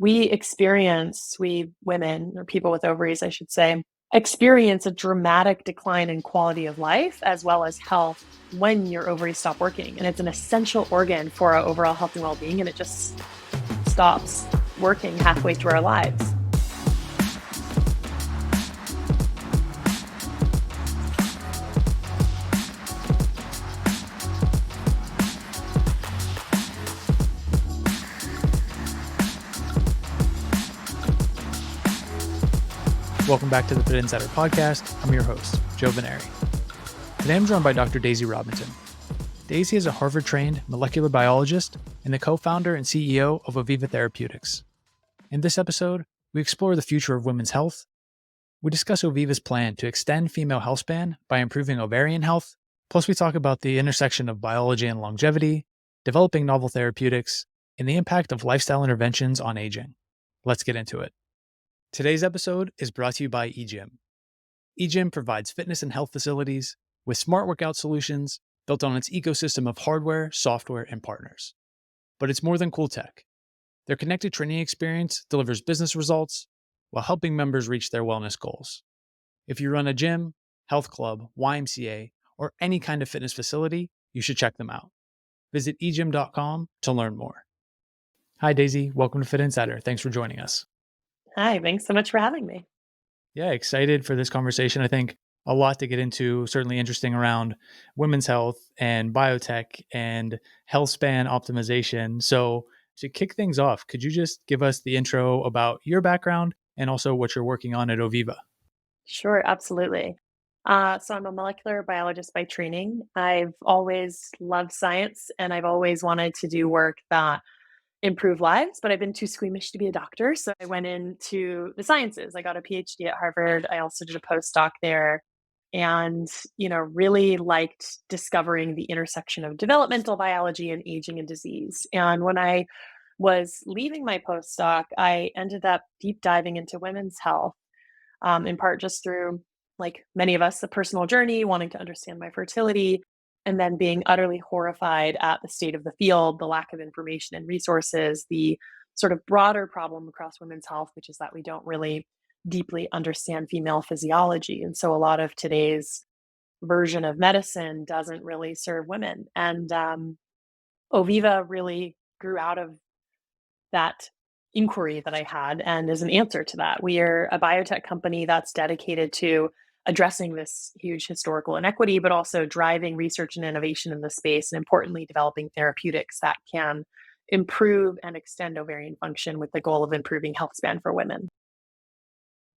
we women, or people with ovaries, I should say, experience a dramatic decline in quality of life as well as health when your ovaries stop working. And it's an essential organ for our overall health and well-being, and it just stops working halfway through our lives. Welcome back to the Fitt Insider Podcast. I'm your host, Joe Veneri. Today I'm joined by Dr. Daisy Robinton. Daisy is a Harvard-trained molecular biologist and the co-founder and CEO of Oviva Therapeutics. In this episode, we explore the future of women's health. We discuss Oviva's plan to extend female healthspan by improving ovarian health. Plus, we talk about the intersection of biology and longevity, developing novel therapeutics, and the impact of lifestyle interventions on aging. Let's get into it. Today's episode is brought to you by EGYM. EGYM provides fitness and health facilities with smart workout solutions built on its ecosystem of hardware, software, and partners. But it's more than cool tech. Their connected training experience delivers business results while helping members reach their wellness goals. If you run a gym, health club, YMCA, or any kind of fitness facility, you should check them out. Visit egym.com to learn more. Hi, Daisy. Welcome to Fitt Insider. Thanks for joining us. Hi, thanks so much for having me. Yeah, excited for this conversation. I think a lot to get into, certainly interesting around women's health and biotech and health span optimization. So to kick things off, could you just give us the intro about your background and also what you're working on at Oviva? Sure, absolutely. So I'm a molecular biologist by training. I've always loved science, and I've always wanted to do work that improve lives, but I've been too squeamish to be a doctor. So I went into the sciences. I got a PhD at Harvard. I also did a postdoc there and, really liked discovering the intersection of developmental biology and aging and disease. And when I was leaving my postdoc, I ended up deep diving into women's health, in part just through, like many of us, a personal journey, wanting to understand my fertility, and then being utterly horrified at the state of the field, the lack of information and resources, the sort of broader problem across women's health, which is that we don't really deeply understand female physiology. And so a lot of today's version of medicine doesn't really serve women. And Oviva really grew out of that inquiry that I had and is an answer to that. We are a biotech company that's dedicated to addressing this huge historical inequity, but also driving research and innovation in the space, and importantly, developing therapeutics that can improve and extend ovarian function with the goal of improving health span for women.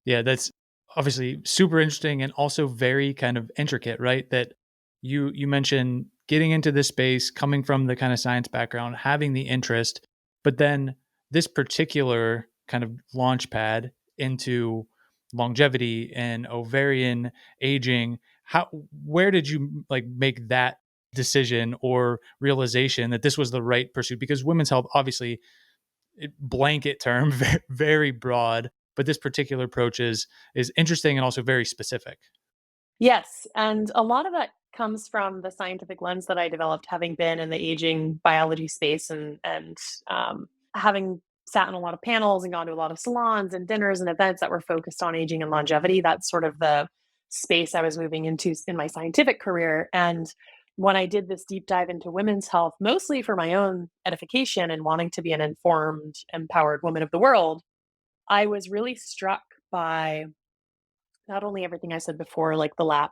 Yeah, that's obviously super interesting and also very kind of intricate, right? That you mentioned getting into this space, coming from the kind of science background, having the interest, but then this particular kind of launch pad into longevity and ovarian aging. Where did you make that decision or realization that this was the right pursuit? Because women's health, obviously, blanket term, very, very broad, but this particular approach is interesting and also very specific. Yes, and a lot of that comes from the scientific lens that I developed, having been in the aging biology space and having sat in a lot of panels and gone to a lot of salons and dinners and events that were focused on aging and longevity. That's sort of the space I was moving into in my scientific career. And when I did this deep dive into women's health, mostly for my own edification and wanting to be an informed, empowered woman of the world, I was really struck by not only everything I said before, like the lack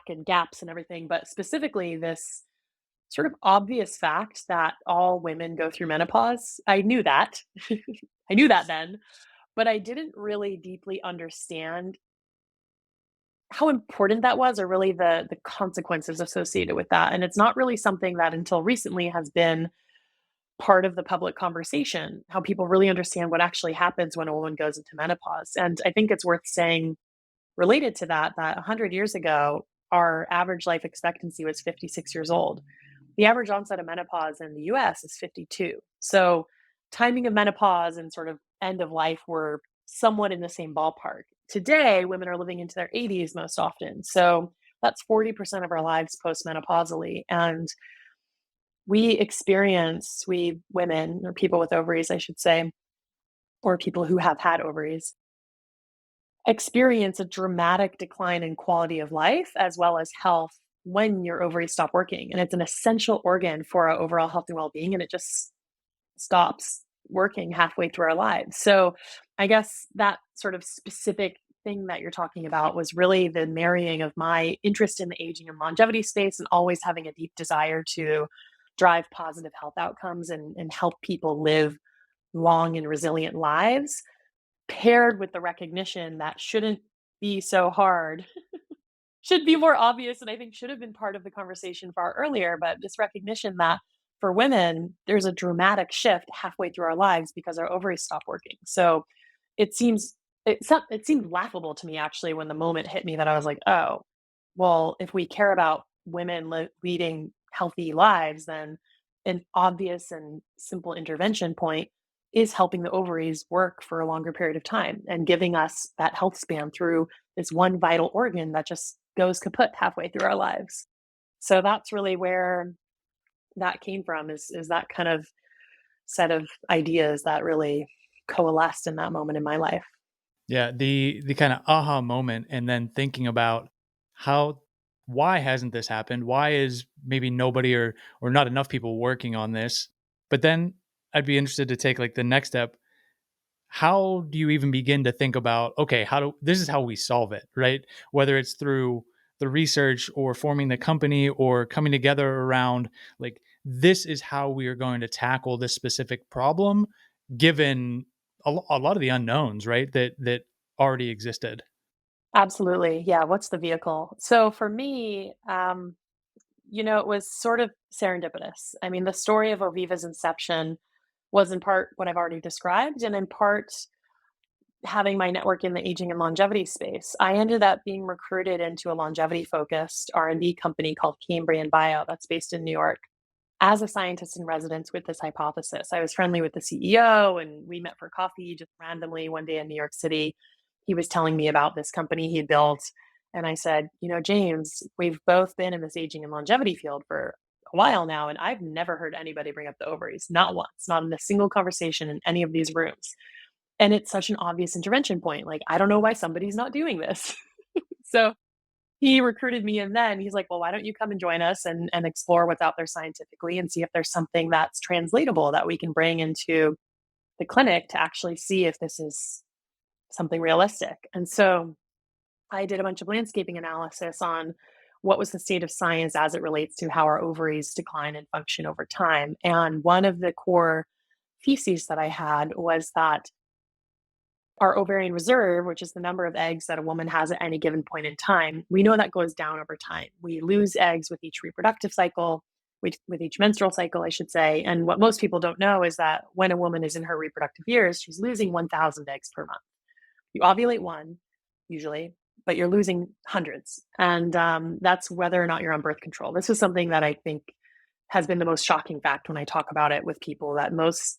and gaps and everything, but specifically this sort of obvious fact that all women go through menopause. I knew that. I knew that then, but I didn't really deeply understand how important that was, or really the consequences associated with that. And it's not really something that until recently has been part of the public conversation, how people really understand what actually happens when a woman goes into menopause. And I think it's worth saying, related to that 100 years ago, our average life expectancy was 56 years old. The average onset of menopause in the US is 52. So timing of menopause and sort of end of life were somewhat in the same ballpark. Today, women are living into their 80s most often. So that's 40% of our lives postmenopausally. And we women, or people with ovaries, I should say, or people who have had ovaries experience a dramatic decline in quality of life as well as health when your ovaries stop working. And it's an essential organ for our overall health and well-being, and it just stops working halfway through our lives. So I guess that sort of specific thing that you're talking about was really the marrying of my interest in the aging and longevity space and always having a deep desire to drive positive health outcomes and help people live long and resilient lives, paired with the recognition that shouldn't be so hard, should be more obvious, and I think should have been part of the conversation far earlier. But this recognition that for women, there's a dramatic shift halfway through our lives because our ovaries stop working. So it seems it seemed laughable to me actually when the moment hit me that I was like, oh, well, if we care about women leading healthy lives, then an obvious and simple intervention point is helping the ovaries work for a longer period of time and giving us that health span through this one vital organ that just goes kaput halfway through our lives. So that's really where that came from is that kind of set of ideas that really coalesced in that moment in my life. Yeah, the kind of aha moment, and then thinking about how why hasn't this happened? Why is maybe nobody or not enough people working on this? But then I'd be interested to take like the next step. How do you even begin to think about, okay, how do this is how we solve it, right? Whether it's through the research or forming the company or coming together around like this is how we are going to tackle this specific problem given a lot of the unknowns, right? That already existed. Absolutely. Yeah. What's the vehicle? So for me, it was sort of serendipitous. I mean, the story of Oviva's inception was in part what I've already described, and in part having my network in the aging and longevity space. I ended up being recruited into a longevity focused R&D company called Cambrian Bio that's based in New York as a scientist in residence with this hypothesis. I was friendly with the CEO and we met for coffee just randomly one day in New York City. He was telling me about this company he had built. And I said, James, we've both been in this aging and longevity field for a while now, and I've never heard anybody bring up the ovaries, not once, not in a single conversation in any of these rooms. And it's such an obvious intervention point. Like, I don't know why somebody's not doing this. So he recruited me, and then he's like, "Well, why don't you come and join us and explore what's out there scientifically and see if there's something that's translatable that we can bring into the clinic to actually see if this is something realistic." And so I did a bunch of landscaping analysis on what was the state of science as it relates to how our ovaries decline and function over time. And one of the core theses that I had was that our ovarian reserve, which is the number of eggs that a woman has at any given point in time, we know that goes down over time. We lose eggs with each reproductive cycle, with each menstrual cycle, I should say. And what most people don't know is that when a woman is in her reproductive years, she's losing 1,000 eggs per month. You ovulate one, usually, but you're losing hundreds. And that's whether or not you're on birth control. This is something that I think has been the most shocking fact when I talk about it with people that most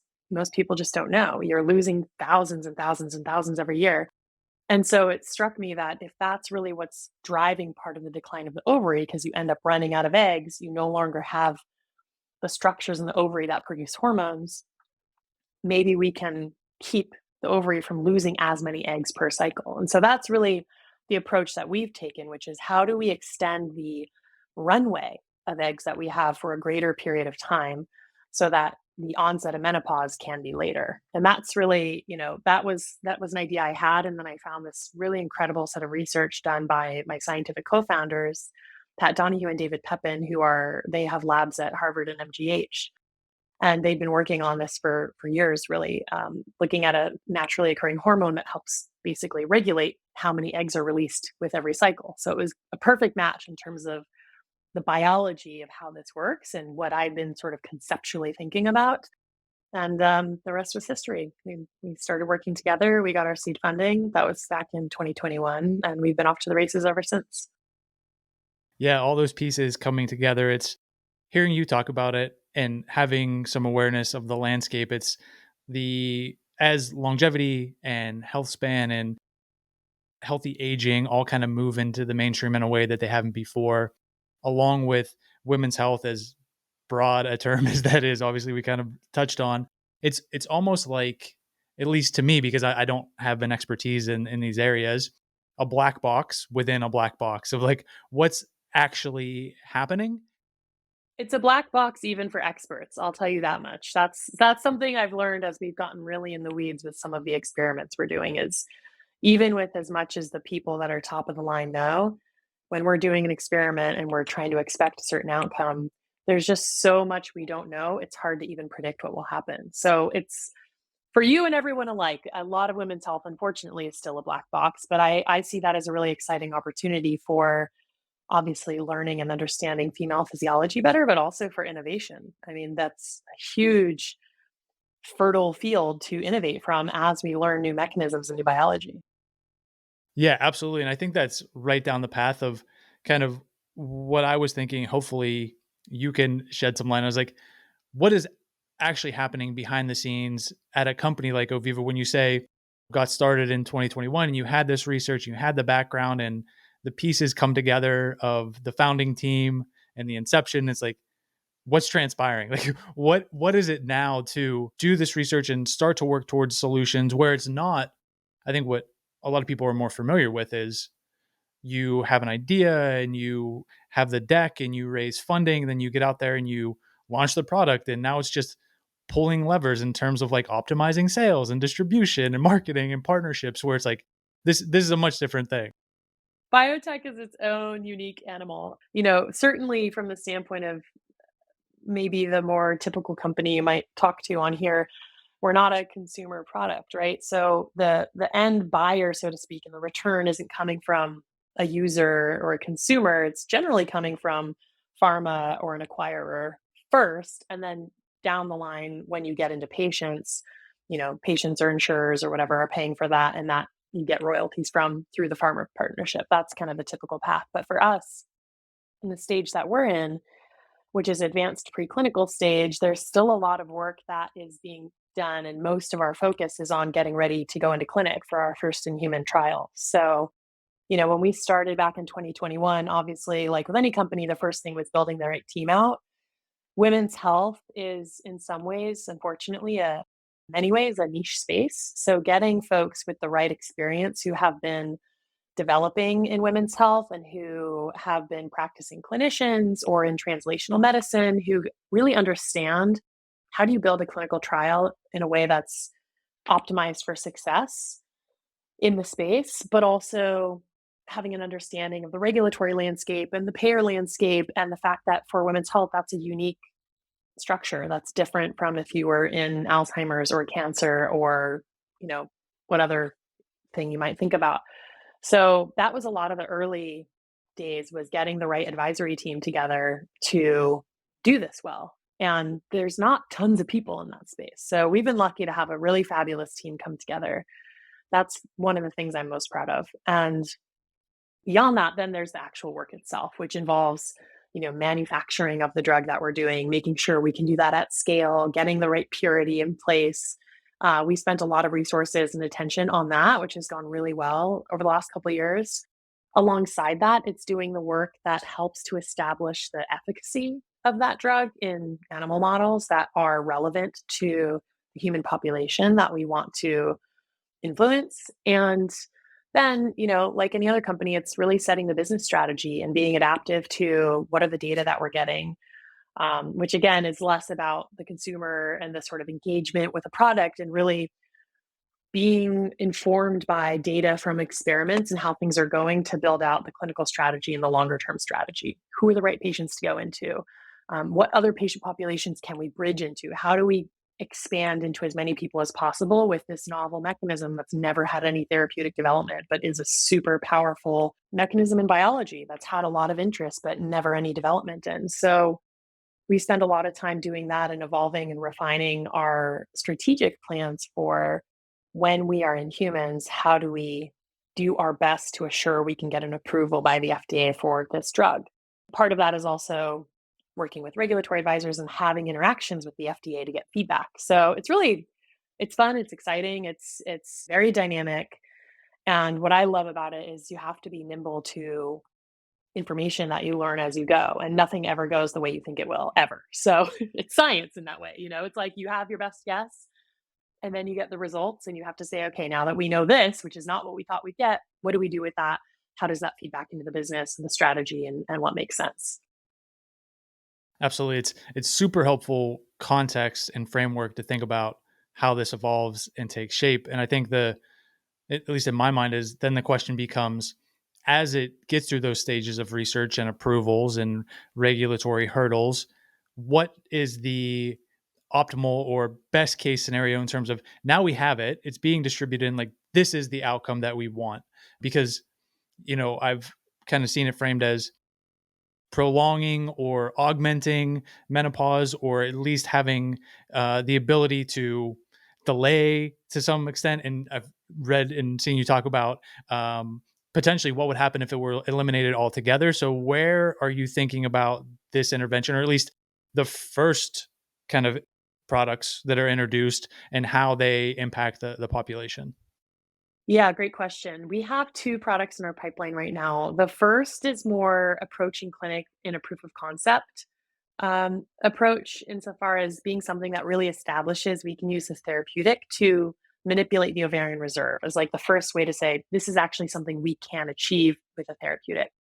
people just don't know. You're losing thousands and thousands and thousands every year. And so it struck me that if that's really what's driving part of the decline of the ovary, because you end up running out of eggs, you no longer have the structures in the ovary that produce hormones, maybe we can keep the ovary from losing as many eggs per cycle. And so that's really the approach that we've taken, which is how do we extend the runway of eggs that we have for a greater period of time so that the onset of menopause can be later. And that's really, that was an idea I had, and then I found this really incredible set of research done by my scientific co-founders, Pat Donahue and David Pepin, they have labs at Harvard and MGH, and they've been working on this for years, really, looking at a naturally occurring hormone that helps basically regulate how many eggs are released with every cycle. So it was a perfect match in terms of the biology of how this works and what I've been sort of conceptually thinking about. And the rest was history. We started working together. We got our seed funding. That was back in 2021, and we've been off to the races ever since. Yeah, all those pieces coming together. It's hearing you talk about it and having some awareness of the landscape. It's the as longevity and health span and healthy aging all kind of move into the mainstream in a way that they haven't before, along with women's health, as broad a term as that is, obviously we kind of touched on. It's almost like at least to me, because I don't have an expertise in these areas, a black box within a black box of like what's actually happening. It's a black box even for experts, I'll tell you that much. That's something I've learned as we've gotten really in the weeds with some of the experiments we're doing is even with as much as the people that are top of the line know, when we're doing an experiment and we're trying to expect a certain outcome, there's just so much we don't know. It's hard to even predict what will happen. So it's for you and everyone alike. A lot of women's health, unfortunately, is still a black box, but I see that as a really exciting opportunity for obviously learning and understanding female physiology better, but also for innovation. I mean, that's a huge, fertile field to innovate from as we learn new mechanisms and new biology. Yeah, absolutely. And I think that's right down the path of kind of what I was thinking. Hopefully, you can shed some light. I was like, what is actually happening behind the scenes at a company like Oviva when you say got started in 2021 and you had this research, you had the background and the pieces come together of the founding team and the inception? It's like, what's transpiring? Like what is it now to do this research and start to work towards solutions where it's not, I think what a lot of people are more familiar with is you have an idea and you have the deck and you raise funding, then you get out there and you launch the product. And now it's just pulling levers in terms of like optimizing sales and distribution and marketing and partnerships, where it's like, this is a much different thing. Biotech is its own unique animal. Certainly from the standpoint of maybe the more typical company you might talk to on here, we're not a consumer product, right? So the end buyer, so to speak, and the return isn't coming from a user or a consumer. It's generally coming from pharma or an acquirer first, and then down the line, when you get into patients, patients or insurers or whatever are paying for that, and that you get royalties from through the pharma partnership. That's kind of the typical path. But for us, in the stage that we're in, which is advanced preclinical stage, there's still a lot of work that is being done, and most of our focus is on getting ready to go into clinic for our first in human trial. So, when we started back in 2021, obviously, like with any company, the first thing was building the right team out. Women's health is in some ways, unfortunately, many ways, a niche space. So getting folks with the right experience who have been developing in women's health and who have been practicing clinicians or in translational medicine who really understand how do you build a clinical trial in a way that's optimized for success in the space, but also having an understanding of the regulatory landscape and the payer landscape and the fact that for women's health, that's a unique structure that's different from if you were in Alzheimer's or cancer or, what other thing you might think about. So that was a lot of the early days, was getting the right advisory team together to do this well. And there's not tons of people in that space. So we've been lucky to have a really fabulous team come together. That's one of the things I'm most proud of. And beyond that, then there's the actual work itself, which involves, manufacturing of the drug that we're doing, making sure we can do that at scale, getting the right purity in place. We spent a lot of resources and attention on that, which has gone really well over the last couple of years. Alongside that, it's doing the work that helps to establish the efficacy of that drug in animal models that are relevant to the human population that we want to influence. And then, like any other company, it's really setting the business strategy and being adaptive to what are the data that we're getting, which again is less about the consumer and the sort of engagement with a product and really being informed by data from experiments and how things are going to build out the clinical strategy and the longer term strategy. Who are the right patients to go into? What other patient populations can we bridge into? How do we expand into as many people as possible with this novel mechanism that's never had any therapeutic development, but is a super powerful mechanism in biology that's had a lot of interest, but never any development in? So we spend a lot of time doing that and evolving and refining our strategic plans for when we are in humans. How do we do our best to assure we can get an approval by the FDA for this drug? Part of that is also working with regulatory advisors and having interactions with the FDA to get feedback. So it's fun, it's exciting, it's very dynamic. And what I love about it is you have to be nimble to information that you learn as you go, and nothing ever goes the way you think it will ever. So it's science in that way. It's like you have your best guess And then you get the results and you have to say, okay, now that we know this, which is not what we thought we'd get, what do we do with that? How does that feed back into the business and the strategy and what makes sense? Absolutely. It's super helpful context and framework to think about how this evolves and takes shape. And I think at least in my mind, is then the question becomes, as it gets through those stages of research and approvals and regulatory hurdles, what is the optimal or best case scenario in terms of now we have it, it's being distributed, and like this is the outcome that we want? Because, I've kind of seen it framed as prolonging or augmenting menopause, or at least having the ability to delay to some extent. And I've read and seen you talk about potentially what would happen if it were eliminated altogether. So, where are you thinking about this intervention, or at least the first kind of products that are introduced, and how they impact the population? Yeah, great question. We have two products in our pipeline right now. The first is more approaching clinic in a proof of concept approach, insofar as being something that really establishes we can use this therapeutic to manipulate the ovarian reserve, as like the first way to say this is actually something we can achieve with a therapeutic.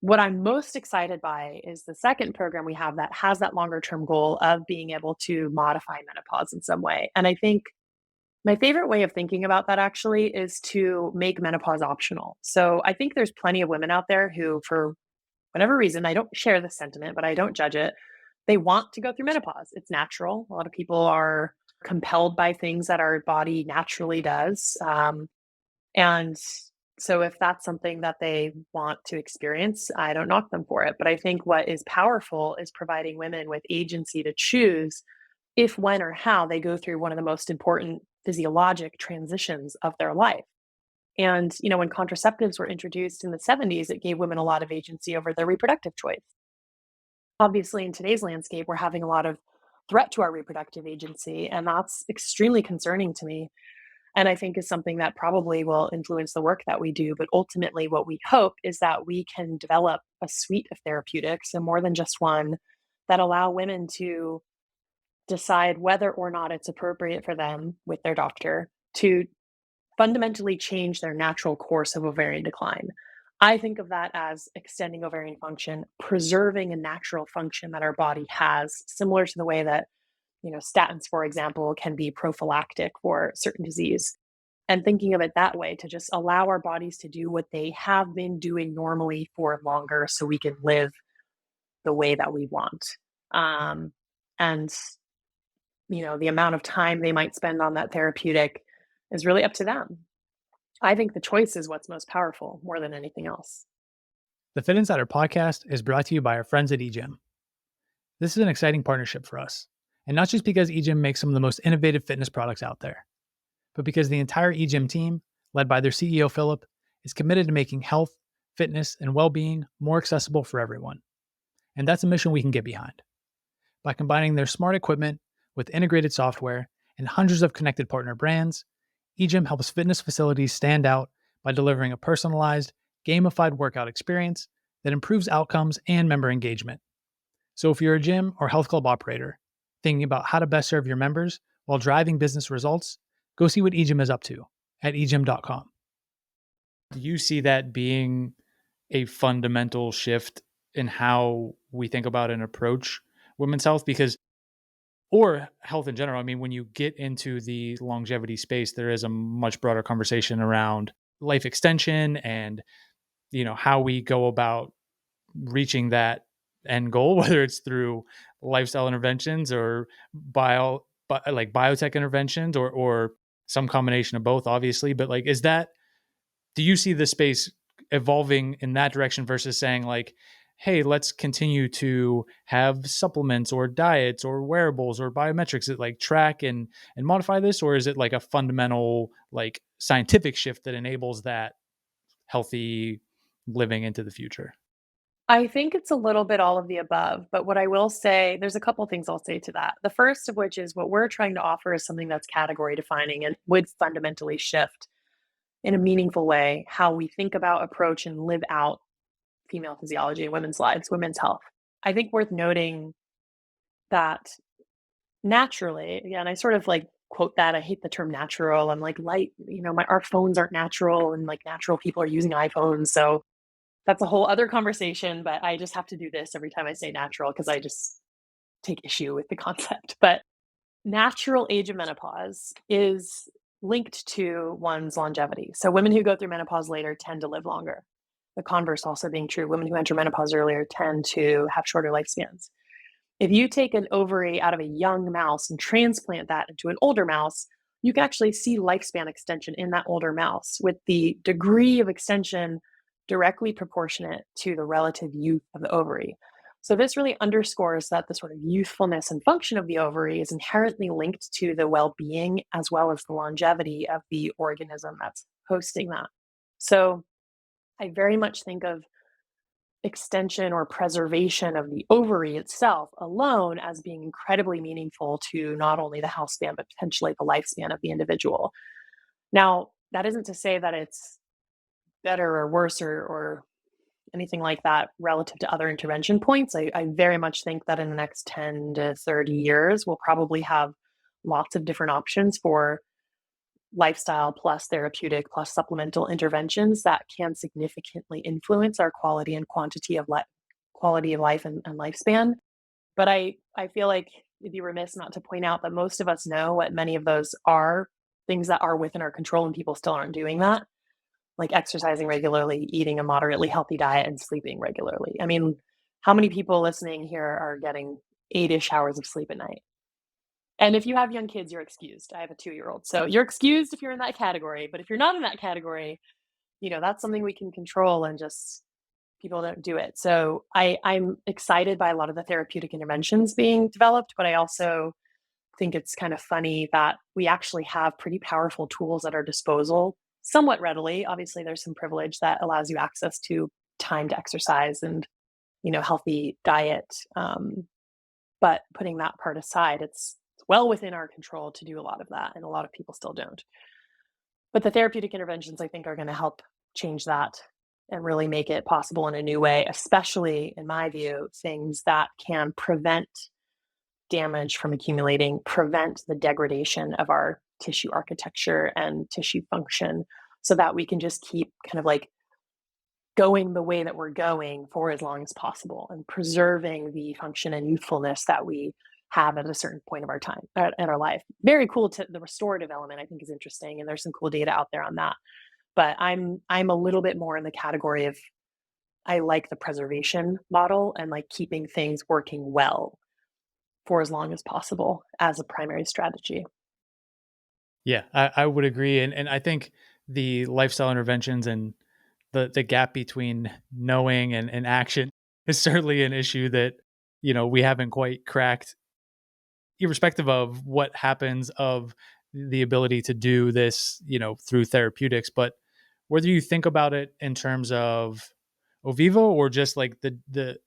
What I'm most excited by is the second program we have that has that longer term goal of being able to modify menopause in some way. And I think my favorite way of thinking about that actually is to make menopause optional. So I think there's plenty of women out there who, for whatever reason, I don't share this sentiment, but I don't judge it. They want to go through menopause. It's natural. A lot of people are compelled by things that our body naturally does. And so if that's something that they want to experience, I don't knock them for it. But I think what is powerful is providing women with agency to choose if, when, or how they go through one of the most important physiologic transitions of their life. And, when contraceptives were introduced in the 70s, it gave women a lot of agency over their reproductive choice. Obviously, in today's landscape, we're having a lot of threat to our reproductive agency, and that's extremely concerning to me. And I think is something that probably will influence the work that we do. But ultimately, what we hope is that we can develop a suite of therapeutics, and more than just one, that allow women to decide whether or not it's appropriate for them with their doctor to fundamentally change their natural course of ovarian decline. I think of that as extending ovarian function, preserving a natural function that our body has, similar to the way that, statins, for example, can be prophylactic for certain disease. And thinking of it that way to just allow our bodies to do what they have been doing normally for longer so we can live the way that we want. And the amount of time they might spend on that therapeutic is really up to them. I think the choice is what's most powerful more than anything else. The Fit Insider Podcast is brought to you by our friends at EGYM. This is an exciting partnership for us, and not just because EGYM makes some of the most innovative fitness products out there, but because the entire EGYM team, led by their CEO Philip, is committed to making health, fitness, and well-being more accessible for everyone. And that's a mission we can get behind. By combining their smart equipment with integrated software and hundreds of connected partner brands, EGYM helps fitness facilities stand out by delivering a personalized, gamified workout experience that improves outcomes and member engagement. So if you're a gym or health club operator thinking about how to best serve your members while driving business results, go see what EGYM is up to at egym.com. Do you see that being a fundamental shift in how we think about and approach women's health? Or health in general. I mean, when you get into the longevity space, there is a much broader conversation around life extension and, how we go about reaching that end goal, whether it's through lifestyle interventions or like biotech interventions, or some combination of both, obviously. But like, do you see the space evolving in that direction versus saying like, hey, let's continue to have supplements or diets or wearables or biometrics that like track and modify this? Or is it like a fundamental like scientific shift that enables that healthy living into the future? I think it's a little bit all of the above, but what I will say, there's a couple things I'll say to that. The first of which is what we're trying to offer is something that's category defining and would fundamentally shift in a meaningful way how we think about, approach, and live out female physiology in women's lives, women's health. I think worth noting that naturally, again, I sort of like quote that. I hate the term natural. I'm like, light, our phones aren't natural, and like natural people are using iPhones. So that's a whole other conversation, but I just have to do this every time I say natural because I just take issue with the concept. But natural age of menopause is linked to one's longevity. So women who go through menopause later tend to live longer. The converse also being true. Women who enter menopause earlier tend to have shorter lifespans. If you take an ovary out of a young mouse and transplant that into an older mouse, you can actually see lifespan extension in that older mouse, with the degree of extension directly proportionate to the relative youth of the ovary. So this really underscores that the sort of youthfulness and function of the ovary is inherently linked to the well-being as well as the longevity of the organism that's hosting that. So I very much think of extension or preservation of the ovary itself alone as being incredibly meaningful to not only the health span, but potentially the lifespan of the individual. Now, that isn't to say that it's better or worse or anything like that relative to other intervention points. I very much think that in the next 10 to 30 years, we'll probably have lots of different options for lifestyle plus therapeutic plus supplemental interventions that can significantly influence our quality and quantity of quality of life and lifespan. But I feel like it'd be remiss not to point out that most of us know what many of those are, things that are within our control, and people still aren't doing that, like exercising regularly, eating a moderately healthy diet, and sleeping regularly. I mean, how many people listening here are getting 8-ish hours of sleep at night? And if you have young kids, you're excused. I have a 2-year-old. So you're excused if you're in that category. But if you're not in that category, that's something we can control, and just people don't do it. So I'm excited by a lot of the therapeutic interventions being developed, but I also think it's kind of funny that we actually have pretty powerful tools at our disposal somewhat readily. Obviously, there's some privilege that allows you access to timed exercise and, healthy diet. But putting that part aside, it's well within our control to do a lot of that, and a lot of people still don't. But the therapeutic interventions, I think, are going to help change that and really make it possible in a new way, especially, in my view, things that can prevent damage from accumulating, prevent the degradation of our tissue architecture and tissue function, so that we can just keep kind of like going the way that we're going for as long as possible, and preserving the function and youthfulness that we have at a certain point of our time in our life. Very cool. To the restorative element, I think, is interesting, and there's some cool data out there on that. But I'm a little bit more in the category of, I like the preservation model and like keeping things working well for as long as possible as a primary strategy. Yeah, I would agree. And I think the lifestyle interventions and the gap between knowing and action is certainly an issue that, we haven't quite cracked, irrespective of what happens of the ability to do this, through therapeutics. But whether you think about it in terms of Oviva or just like the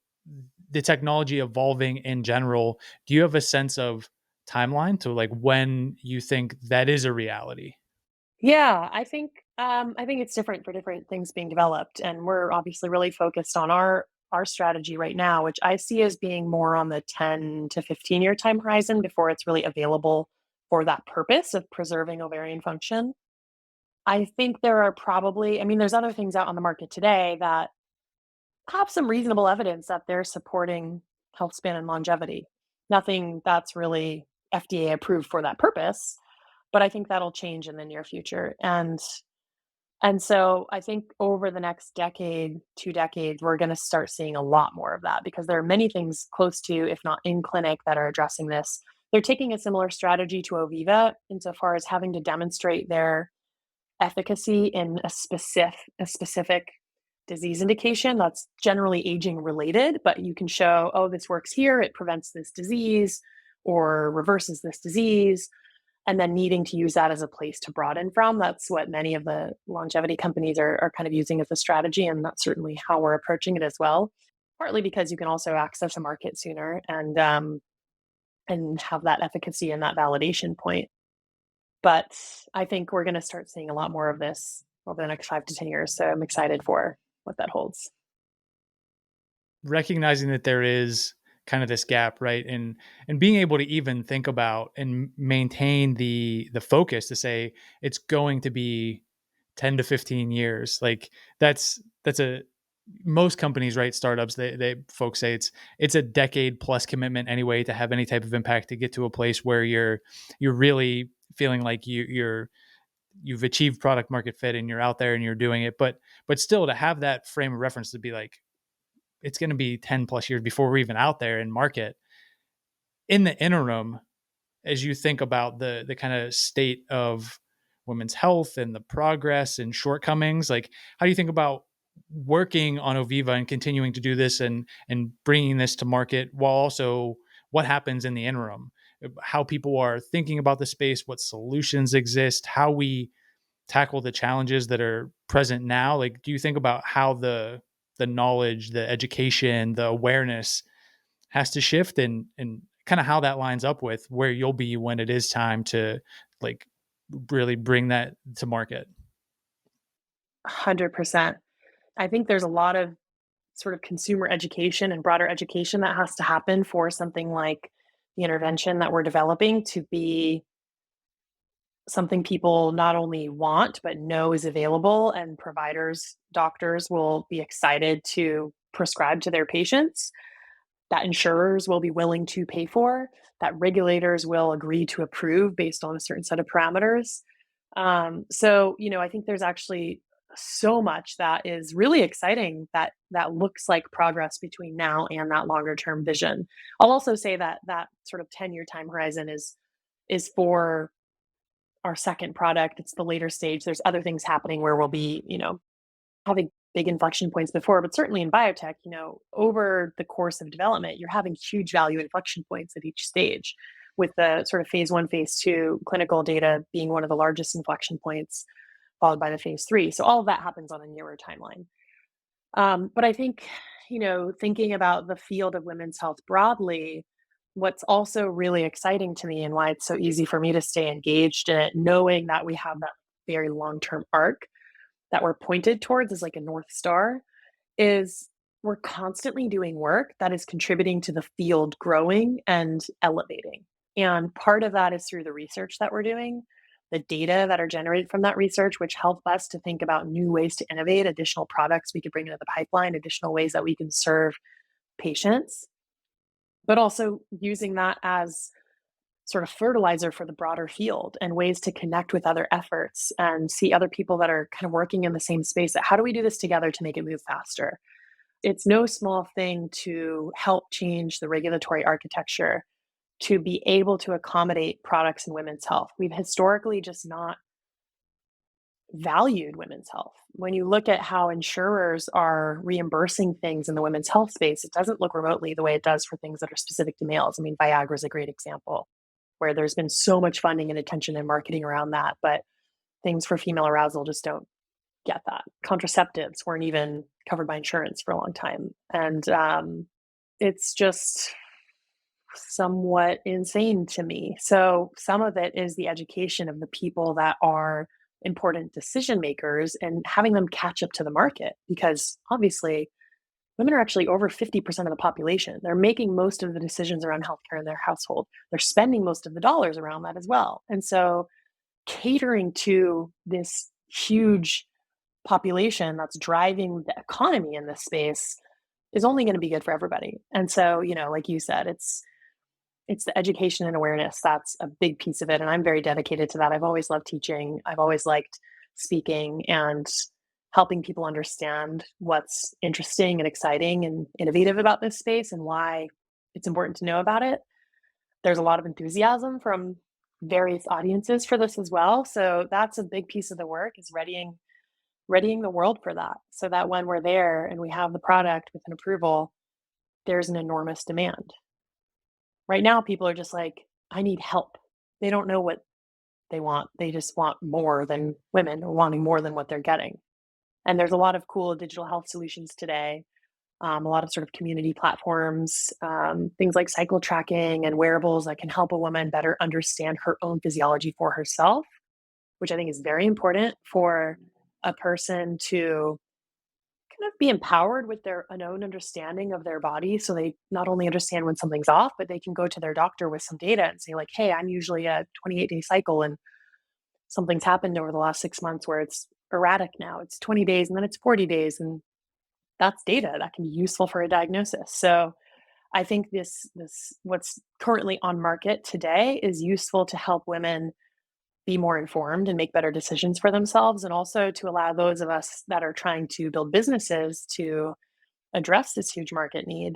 technology evolving in general, do you have a sense of timeline to like when you think that is a reality? Yeah, I think it's different for different things being developed, and we're obviously really focused on our strategy right now, which I see as being more on the 10 to 15-year time horizon before it's really available for that purpose of preserving ovarian function. I think there are probably, I mean, there's other things out on the market today that have some reasonable evidence that they're supporting health span and longevity. Nothing that's really FDA approved for that purpose, but I think that'll change in the near future. And so I think over the next decade, 2 decades, we're going to start seeing a lot more of that, because there are many things close to, if not in clinic, that are addressing this. They're taking a similar strategy to Oviva insofar as having to demonstrate their efficacy in a specific disease indication that's generally aging related, but you can show, oh, this works here, it prevents this disease or reverses this disease, and then needing to use that as a place to broaden from. That's what many of the longevity companies are kind of using as a strategy, and that's certainly how we're approaching it as well. Partly because you can also access a market sooner and have that efficacy and that validation point. But I think we're going to start seeing a lot more of this over the next 5 to 10 years. So I'm excited for what that holds. Recognizing that there is kind of this gap, right? And being able to even think about and maintain the focus to say it's going to be 10 to 15 years. Like that's a most companies, right? Startups, they folks say it's a decade plus commitment anyway to have any type of impact, to get to a place where you're really feeling like you've achieved product market fit and you're out there and you're doing it. But still, to have that frame of reference to be like, it's going to be 10 plus years before we're even out there in market. In the interim, as you think about the kind of state of women's health and the progress and shortcomings, like how do you think about working on Oviva and continuing to do this and bringing this to market, while also what happens in the interim, how people are thinking about the space, what solutions exist, how we tackle the challenges that are present now? Like, do you think about how the knowledge, the education, the awareness has to shift, and kind of how that lines up with where you'll be when it is time to like really bring that to market? 100%. I think there's a lot of sort of consumer education and broader education that has to happen for something like the intervention that we're developing to be something people not only want but know is available, and providers, doctors will be excited to prescribe to their patients, that insurers will be willing to pay for, that regulators will agree to approve based on a certain set of parameters. So, I think there's actually so much that is really exciting that looks like progress between now and that longer term vision. I'll also say that that sort of 10-year time horizon is for our second product. It's the later stage. There's other things happening where we'll be, having big inflection points before, but certainly in biotech, over the course of development, you're having huge value inflection points at each stage, with the sort of phase one, phase two clinical data being one of the largest inflection points, followed by the phase three. So all of that happens on a nearer timeline. But I think, thinking about the field of women's health broadly, what's also really exciting to me and why it's so easy for me to stay engaged in it, knowing that we have that very long term arc that we're pointed towards as like a North Star, is we're constantly doing work that is contributing to the field growing and elevating. And part of that is through the research that we're doing, the data that are generated from that research, which help us to think about new ways to innovate, additional products we could bring into the pipeline, additional ways that we can serve patients, but also using that as sort of fertilizer for the broader field and ways to connect with other efforts and see other people that are kind of working in the same space. How do we do this together to make it move faster? It's no small thing to help change the regulatory architecture to be able to accommodate products in women's health. We've historically just not valued women's health. When you look at how insurers are reimbursing things in the women's health space, it doesn't look remotely the way it does for things that are specific to males. I mean, Viagra is a great example, where there's been so much funding and attention and marketing around that, but things for female arousal just don't get that. Contraceptives weren't even covered by insurance for a long time. And it's just somewhat insane to me. So some of it is the education of the people that are important decision makers and having them catch up to the market, because obviously women are actually over 50% of the population. They're making most of the decisions around healthcare in their household. They're spending most of the dollars around that as well. And so catering to this huge population that's driving the economy in this space is only going to be good for everybody. And so, like you said, it's the education and awareness that's a big piece of it, and I'm very dedicated to that. I've always loved teaching. I've always liked speaking and helping people understand what's interesting and exciting and innovative about this space and why it's important to know about it. There's a lot of enthusiasm from various audiences for this as well. So that's a big piece of the work, is readying the world for that, so that when we're there and we have the product with an approval, there's an enormous demand. Right now, people are just like, I need help. They don't know what they want. They just want more than women, or wanting more than what they're getting. And there's a lot of cool digital health solutions today, a lot of sort of community platforms, things like cycle tracking and wearables that can help a woman better understand her own physiology for herself, which I think is very important for a person to kind of be empowered with their an own understanding of their body, so they not only understand when something's off, but they can go to their doctor with some data and say like, "Hey, I'm usually a 28-day cycle and something's happened over the last 6 months where it's erratic now. It's 20 days and then it's 40 days." And that's data that can be useful for a diagnosis. So I think this what's currently on market today is useful to help women be more informed and make better decisions for themselves, and also to allow those of us that are trying to build businesses to address this huge market need.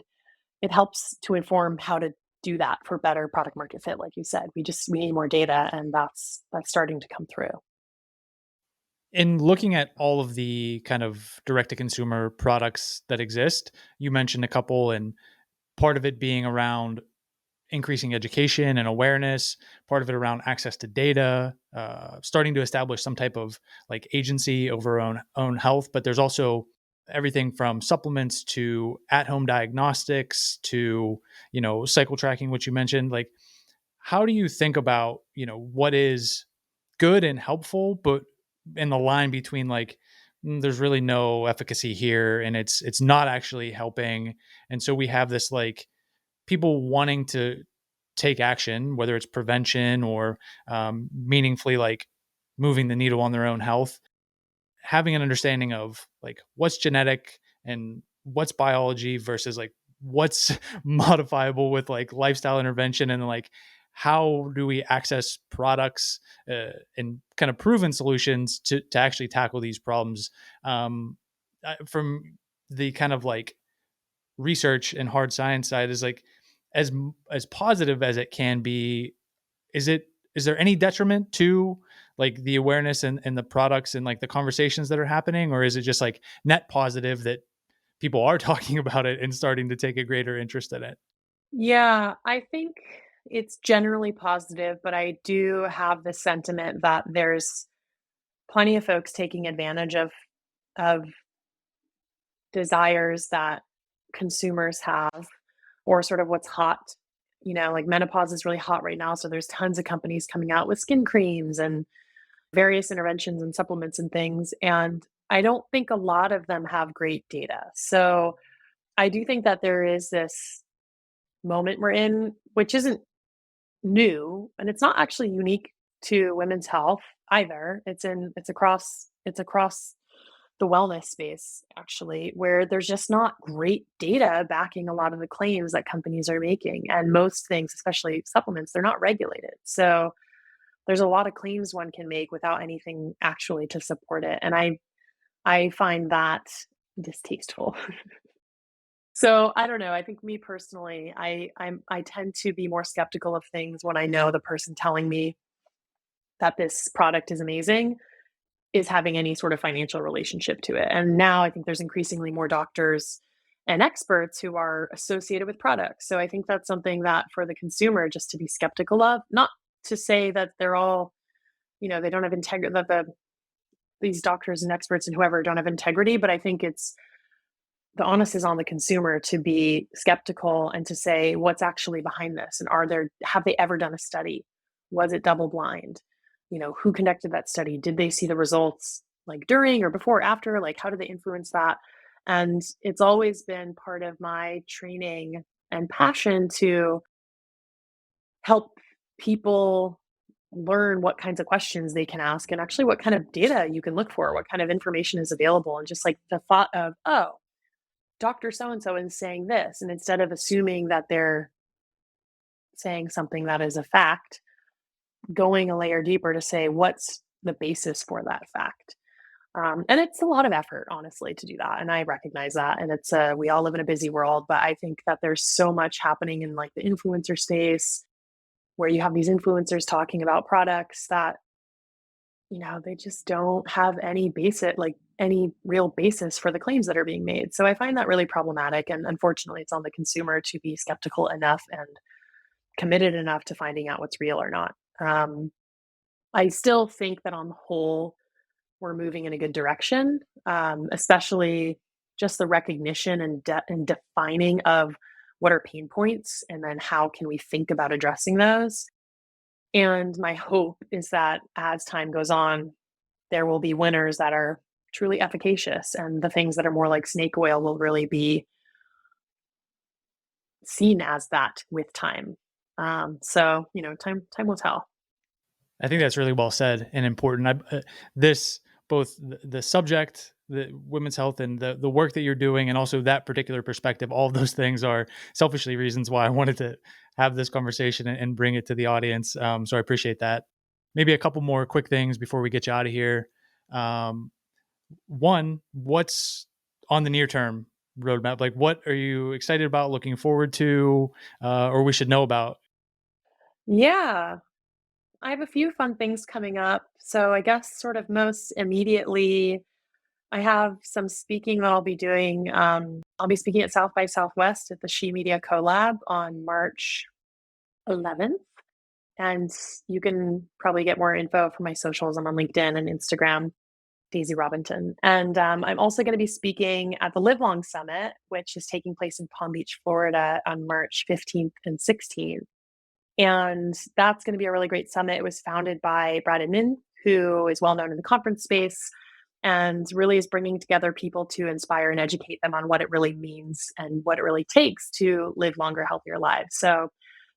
It helps to inform how to do that for better product market fit. Like you said, we need more data, and that's starting to come through. In looking at all of the kind of direct to consumer products that exist, you mentioned a couple, and part of it being around increasing education and awareness, part of it around access to data, starting to establish some type of like agency over own health. But there's also everything from supplements to at-home diagnostics to, cycle tracking, which you mentioned. Like, how do you think about, what is good and helpful, but in the line between like, there's really no efficacy here and it's not actually helping. And so we have this like people wanting to take action, whether it's prevention or meaningfully like moving the needle on their own health, having an understanding of like what's genetic and what's biology versus like what's modifiable with like lifestyle intervention, and like how do we access products and kind of proven solutions to actually tackle these problems, from the kind of like research and hard science side is like as as positive as it can be. Is it, is there any detriment to like the awareness and the products and like the conversations that are happening, or is it just like net positive that people are talking about it and starting to take a greater interest in it? Yeah, I think it's generally positive, but I do have the sentiment that there's plenty of folks taking advantage of desires that consumers have, or sort of what's hot. Like menopause is really hot right now, so there's tons of companies coming out with skin creams and various interventions and supplements and things, and I don't think a lot of them have great data. So I do think that there is this moment we're in, which isn't new, and it's not actually unique to women's health either. It's across the wellness space, actually, where there's just not great data backing a lot of the claims that companies are making. And most things, especially supplements, they're not regulated. So there's a lot of claims one can make without anything actually to support it. And I find that distasteful. So I don't know. I think me personally, I tend to be more skeptical of things when I know the person telling me that this product is amazing is having any sort of financial relationship to it. And now I think there's increasingly more doctors and experts who are associated with products. So I think that's something that for the consumer just to be skeptical of, not to say that they're all, they don't have integrity, that these doctors and experts and whoever don't have integrity, but I think it's the onus is on the consumer to be skeptical and to say what's actually behind this, and have they ever done a study? Was it double blind? Who conducted that study? Did they see the results like during or before, after? Like, how did they influence that? And it's always been part of my training and passion to help people learn what kinds of questions they can ask, and actually what kind of data you can look for, what kind of information is available. And just like the thought of, oh, Dr. So and so is saying this, and instead of assuming that they're saying something that is a fact, going a layer deeper to say what's the basis for that fact. And it's a lot of effort, honestly, to do that. And I recognize that. And we all live in a busy world, but I think that there's so much happening in like the influencer space where you have these influencers talking about products that, they just don't have any real basis for the claims that are being made. So I find that really problematic. And unfortunately, it's on the consumer to be skeptical enough and committed enough to finding out what's real or not. I still think that on the whole, we're moving in a good direction, especially just the recognition and defining of what are pain points, and then how can we think about addressing those. And my hope is that as time goes on, there will be winners that are truly efficacious, and the things that are more like snake oil will really be seen as that with time. So, time will tell. I think that's really well said and important. This both the subject, the women's health, and the work that you're doing, and also that particular perspective. All of those things are selfishly reasons why I wanted to have this conversation and bring it to the audience. So I appreciate that. Maybe a couple more quick things before we get you out of here. One, what's on the near term roadmap? Like, what are you excited about, looking forward to, or we should know about? Yeah, I have a few fun things coming up. So I guess sort of most immediately, I have some speaking that I'll be doing. I'll be speaking at South by Southwest at the She Media Collab on March 11th. And you can probably get more info from my socials. I'm on LinkedIn and Instagram, Daisy Robinton. And I'm also going to be speaking at the Live Long Summit, which is taking place in Palm Beach, Florida on March 15th and 16th. And that's going to be a really great summit. It was founded by Brad Inman, who is well known in the conference space and really is bringing together people to inspire and educate them on what it really means and what it really takes to live longer, healthier lives. So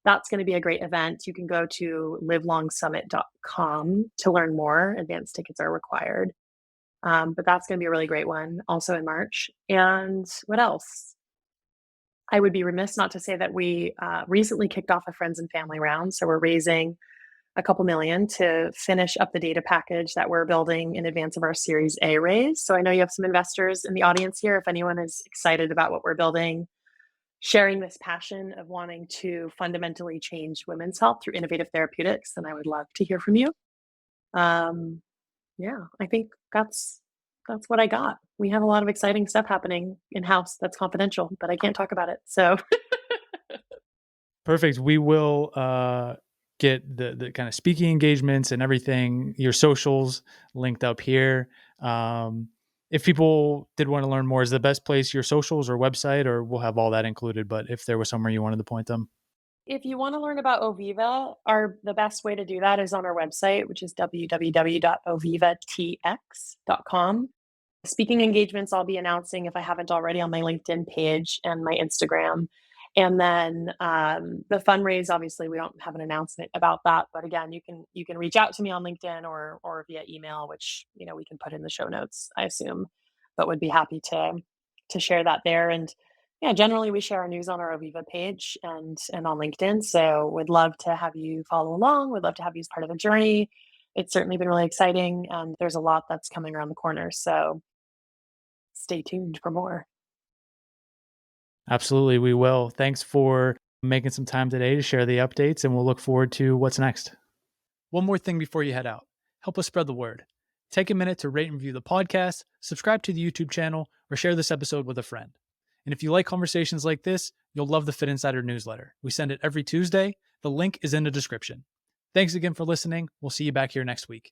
that's going to be a great event. You can go to livelongsummit.com to learn more. Advanced tickets are required. But that's going to be a really great one also in March. And what else? I would be remiss not to say that we recently kicked off a friends and family round. So we're raising a couple million to finish up the data package that we're building in advance of our Series A raise. So I know you have some investors in the audience here. If anyone is excited about what we're building, sharing this passion of wanting to fundamentally change women's health through innovative therapeutics, then I would love to hear from you. Yeah, I think that's what I got. We have a lot of exciting stuff happening in-house that's confidential, but I can't talk about it. So Perfect. We will get the kind of speaking engagements and everything, your socials linked up here. If people did want to learn more, is the best place your socials or website, or we'll have all that included? But if there was somewhere you wanted to point them. if you want to learn about Oviva, the best way to do that is on our website, which is www.ovivatx.com. Speaking engagements I'll be announcing, if I haven't already, on my LinkedIn page and my Instagram. And then the fundraise, obviously, we don't have an announcement about that. But again, you can reach out to me on LinkedIn or via email, which we can put in the show notes, I assume. But would be happy to share that there. And yeah, generally we share our news on our Oviva page and on LinkedIn. So would love to have you follow along. Would love to have you as part of the journey. It's certainly been really exciting, and there's a lot that's coming around the corner. So stay tuned for more. Absolutely, we will. Thanks for making some time today to share the updates, and we'll look forward to what's next. One more thing before you head out. Help us spread the word. Take a minute to rate and review the podcast, subscribe to the YouTube channel, or share this episode with a friend. And if you like conversations like this, you'll love the Fitt Insider newsletter. We send it every Tuesday. The link is in the description. Thanks again for listening. We'll see you back here next week.